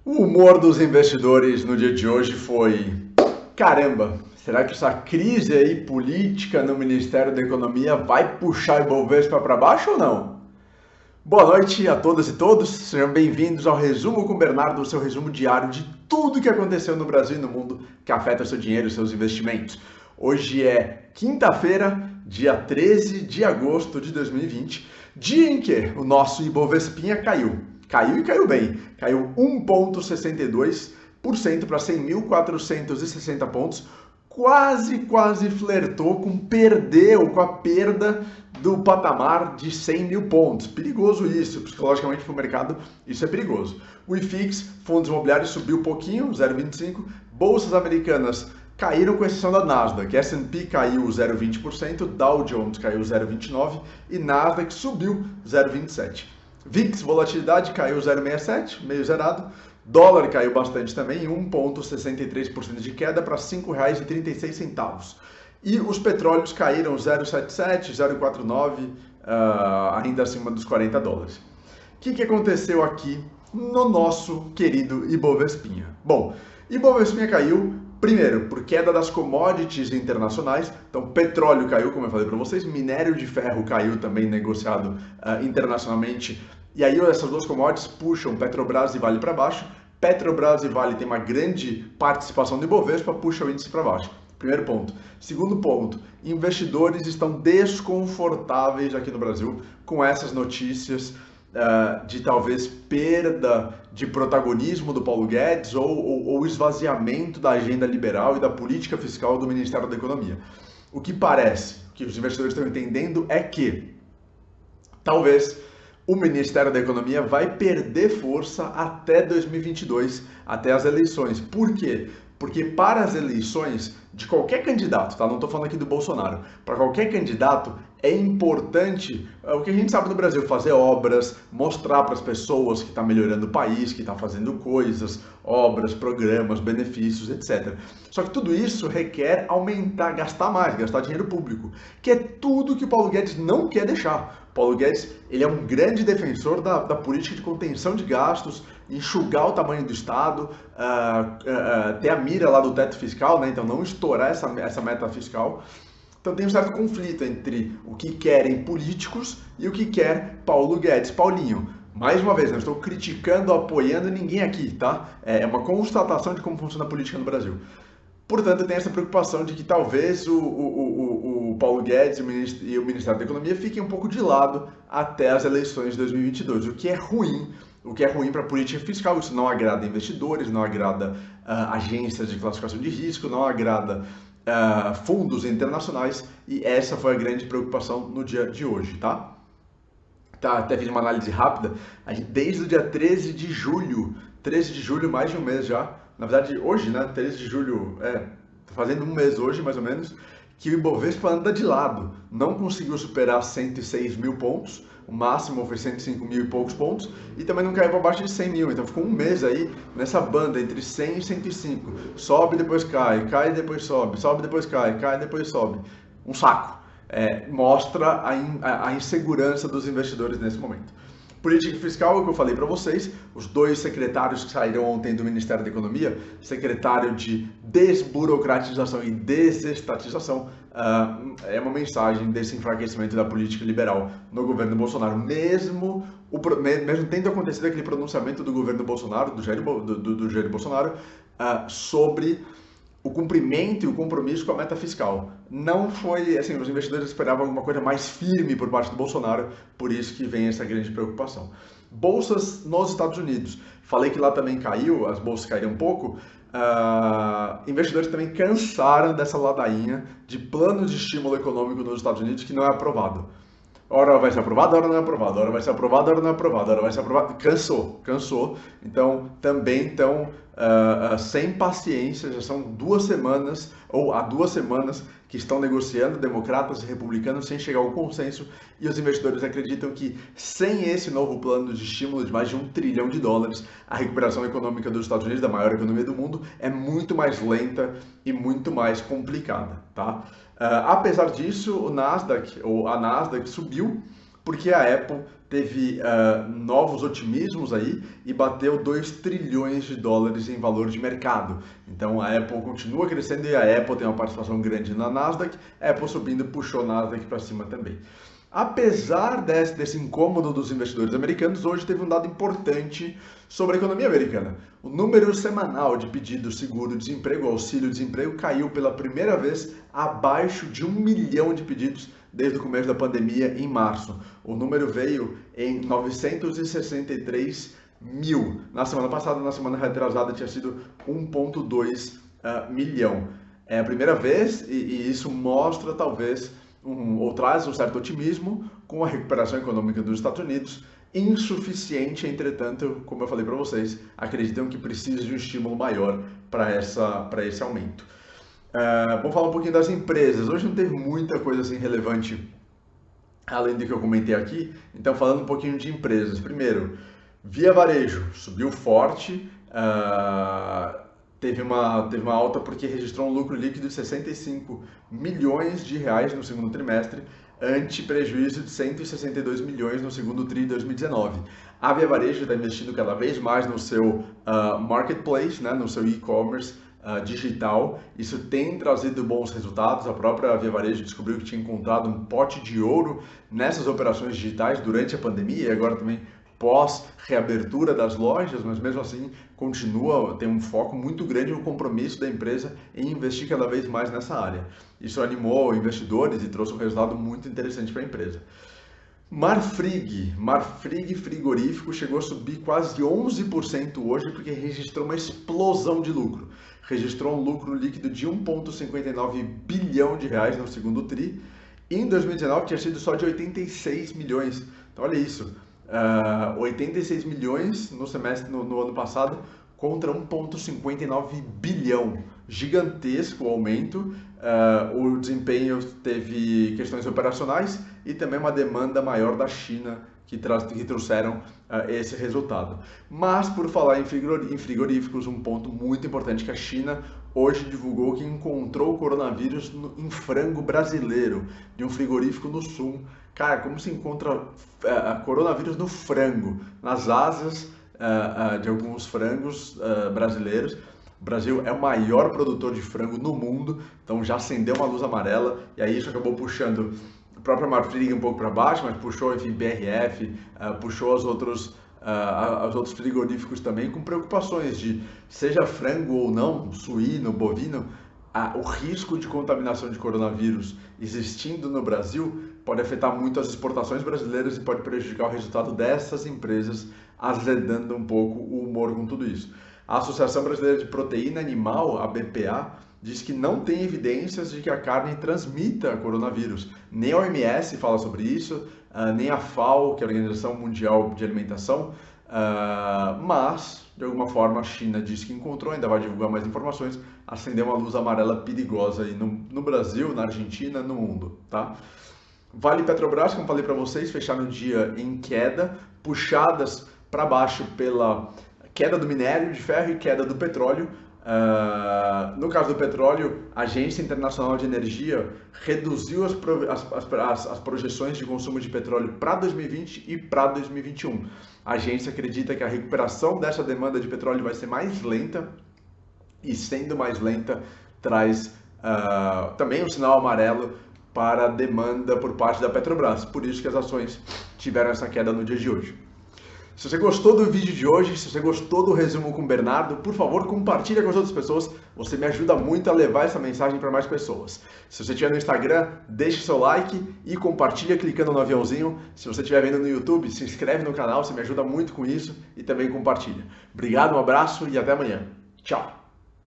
O humor dos investidores no dia de hoje foi: caramba, será que essa crise aí política no Ministério da Economia vai puxar o Ibovespa para baixo ou não? Boa noite a todas e todos, sejam bem-vindos ao Resumo com Bernardo, o seu resumo diário de tudo que aconteceu no Brasil e no mundo que afeta o seu dinheiro e seus investimentos. Hoje é quinta-feira, dia 13 de agosto de 2020, dia em que o nosso Ibovespinha caiu. Caiu e caiu bem. Caiu 1,62% para 100.460 pontos. Quase flertou com a perda do patamar de 100 mil pontos. Perigoso isso, psicologicamente para o mercado, isso é perigoso. O IFIX, fundos imobiliários, subiu um pouquinho, 0,25%. Bolsas americanas caíram com exceção da Nasdaq. S&P caiu 0,20%, Dow Jones caiu 0,29% e Nasdaq subiu 0,27%. VIX, volatilidade, caiu 0,67%, meio zerado. Dólar caiu bastante também, 1,63% de queda para R$ 5,36. E os petróleos caíram 0,77, 0,49, ainda acima dos $40. O que aconteceu aqui no nosso querido Ibovespinha? Bom, Ibovespinha caiu, primeiro, por queda das commodities internacionais. Então, petróleo caiu, como eu falei para vocês, minério de ferro caiu também, negociado internacionalmente. E aí essas duas commodities puxam Petrobras e Vale para baixo. Petrobras e Vale tem uma grande participação do Ibovespa, puxa o índice para baixo. Primeiro ponto. Segundo ponto, investidores estão desconfortáveis aqui no Brasil com essas notícias de talvez perda de protagonismo do Paulo Guedes ou esvaziamento da agenda liberal e da política fiscal do Ministério da Economia. O que parece que os investidores estão entendendo é que talvez o Ministério da Economia vai perder força até 2022, até as eleições. Por quê? Porque para as eleições de qualquer candidato, tá? Não estou falando aqui do Bolsonaro, para qualquer candidato é importante, o que a gente sabe no Brasil, fazer obras, mostrar para as pessoas que está melhorando o país, que está fazendo coisas, obras, programas, benefícios, etc. Só que tudo isso requer aumentar, gastar mais, gastar dinheiro público, que é tudo que o Paulo Guedes não quer deixar. Paulo Guedes, ele é um grande defensor da política de contenção de gastos, enxugar o tamanho do Estado, ter a mira lá do teto fiscal, né? Então não estourar essa meta fiscal. Então tem um certo conflito entre o que querem políticos e o que quer Paulo Guedes. Paulinho, mais uma vez, não estou criticando, apoiando ninguém aqui, tá? É uma constatação de como funciona a política no Brasil. Portanto, tem essa preocupação de que talvez o Paulo Guedes e o Ministério da Economia fiquem um pouco de lado até as eleições de 2022, o que é ruim para a política fiscal. Isso não agrada investidores, não agrada agências de classificação de risco, não agrada fundos internacionais, e essa foi a grande preocupação no dia de hoje, tá? Até fiz uma análise rápida, desde o dia 13 de julho, mais de um mês já, na verdade hoje, né, 13 de julho, fazendo um mês hoje mais ou menos, que o Ibovespa anda de lado, não conseguiu superar 106 mil pontos, o máximo foi 105 mil e poucos pontos, e também não caiu para baixo de 100 mil, então ficou um mês aí nessa banda entre 100 e 105, sobe depois cai, cai depois sobe, sobe depois cai, cai depois sobe, um saco. Mostra a insegurança dos investidores nesse momento. Política fiscal, é o que eu falei para vocês, os dois secretários que saíram ontem do Ministério da Economia, secretário de desburocratização e desestatização, é uma mensagem desse enfraquecimento da política liberal no governo Bolsonaro, mesmo tendo acontecido aquele pronunciamento do governo Bolsonaro, do Jair Bolsonaro, sobre o cumprimento e o compromisso com a meta fiscal. Não foi, assim, os investidores esperavam alguma coisa mais firme por parte do Bolsonaro, por isso que vem essa grande preocupação. Bolsas nos Estados Unidos. Falei que lá também caiu, as bolsas caíram um pouco. Investidores também cansaram dessa ladainha de plano de estímulo econômico nos Estados Unidos que não é aprovado. Ora vai ser aprovado, ora não é aprovado, ora vai ser aprovado, ora não é aprovado, ora vai ser aprovado. Cansou. Então, também estão sem paciência, já são 2 semanas, ou há 2 semanas, que estão negociando, democratas e republicanos, sem chegar ao consenso, e os investidores acreditam que, sem esse novo plano de estímulo de mais de $1 trilhão, a recuperação econômica dos Estados Unidos, da maior economia do mundo, é muito mais lenta e muito mais complicada, tá? Apesar disso, a Nasdaq subiu porque a Apple teve novos otimismos aí e bateu 2 trilhões de dólares em valor de mercado. Então a Apple continua crescendo e a Apple tem uma participação grande na Nasdaq, a Apple subindo puxou a Nasdaq para cima também. Apesar desse incômodo dos investidores americanos, hoje teve um dado importante sobre a economia americana. O número semanal de pedidos seguro-desemprego, auxílio-desemprego, caiu pela primeira vez abaixo de 1 milhão de pedidos desde o começo da pandemia, em março. O número veio em 963 mil. Na semana passada, na semana retrasada, tinha sido 1,2 milhão. É a primeira vez e isso mostra, talvez, ou traz um certo otimismo com a recuperação econômica dos Estados Unidos, insuficiente, entretanto, como eu falei para vocês, acreditam que precisa de um estímulo maior para esse aumento. Vamos falar um pouquinho das empresas. Hoje não teve muita coisa assim relevante, além do que eu comentei aqui, então falando um pouquinho de empresas. Primeiro, Via Varejo subiu forte, teve uma alta porque registrou um lucro líquido de 65 milhões de reais no segundo trimestre, ante prejuízo de 162 milhões no segundo tri de 2019. A Via Varejo está investindo cada vez mais no seu marketplace, né, no seu e-commerce digital. Isso tem trazido bons resultados. A própria Via Varejo descobriu que tinha encontrado um pote de ouro nessas operações digitais durante a pandemia e agora também pós-reabertura das lojas, mas mesmo assim tem um foco muito grande no compromisso da empresa em investir cada vez mais nessa área. Isso animou investidores e trouxe um resultado muito interessante para a empresa. Marfrig Frigorífico chegou a subir quase 11% hoje porque registrou uma explosão de lucro. Registrou um lucro líquido de 1,59 bilhão de reais no segundo tri. E em 2019 tinha sido só de 86 milhões. Então olha isso, 86 milhões no ano passado contra 1,59 bilhão. Gigantesco o aumento. O desempenho teve questões operacionais e também uma demanda maior da China que trouxeram esse resultado. Mas, por falar em frigoríficos, um ponto muito importante que a China hoje divulgou que encontrou o coronavírus em frango brasileiro, de um frigorífico no sul. Cara, como se encontra coronavírus no frango, nas asas de alguns frangos brasileiros? O Brasil é o maior produtor de frango no mundo, então já acendeu uma luz amarela e aí isso acabou puxando a própria Marfrig um pouco para baixo, mas puxou, enfim, BRF, puxou os outros frigoríficos também com preocupações de, seja frango ou não, suíno, bovino, o risco de contaminação de coronavírus existindo no Brasil pode afetar muito as exportações brasileiras e pode prejudicar o resultado dessas empresas, azedando um pouco o humor com tudo isso. A Associação Brasileira de Proteína Animal, a BPA, diz que não tem evidências de que a carne transmita coronavírus. Nem a OMS fala sobre isso, nem a FAO, que é a Organização Mundial de Alimentação, mas, de alguma forma, a China diz que encontrou, ainda vai divulgar mais informações, acendeu uma luz amarela perigosa aí no Brasil, na Argentina, no mundo, tá? Vale Petrobras, como falei para vocês, fecharam o dia em queda, puxadas para baixo pela queda do minério de ferro e queda do petróleo. No caso do petróleo, a Agência Internacional de Energia reduziu as projeções de consumo de petróleo para 2020 e para 2021. A agência acredita que a recuperação dessa demanda de petróleo vai ser mais lenta e, sendo mais lenta, traz também um sinal amarelo para a demanda por parte da Petrobras. Por isso que as ações tiveram essa queda no dia de hoje. Se você gostou do vídeo de hoje, se você gostou do resumo com o Bernardo, por favor, compartilha com as outras pessoas. Você me ajuda muito a levar essa mensagem para mais pessoas. Se você estiver no Instagram, deixe seu like e compartilha clicando no aviãozinho. Se você estiver vendo no YouTube, se inscreve no canal, você me ajuda muito com isso e também compartilha. Obrigado, um abraço e até amanhã. Tchau!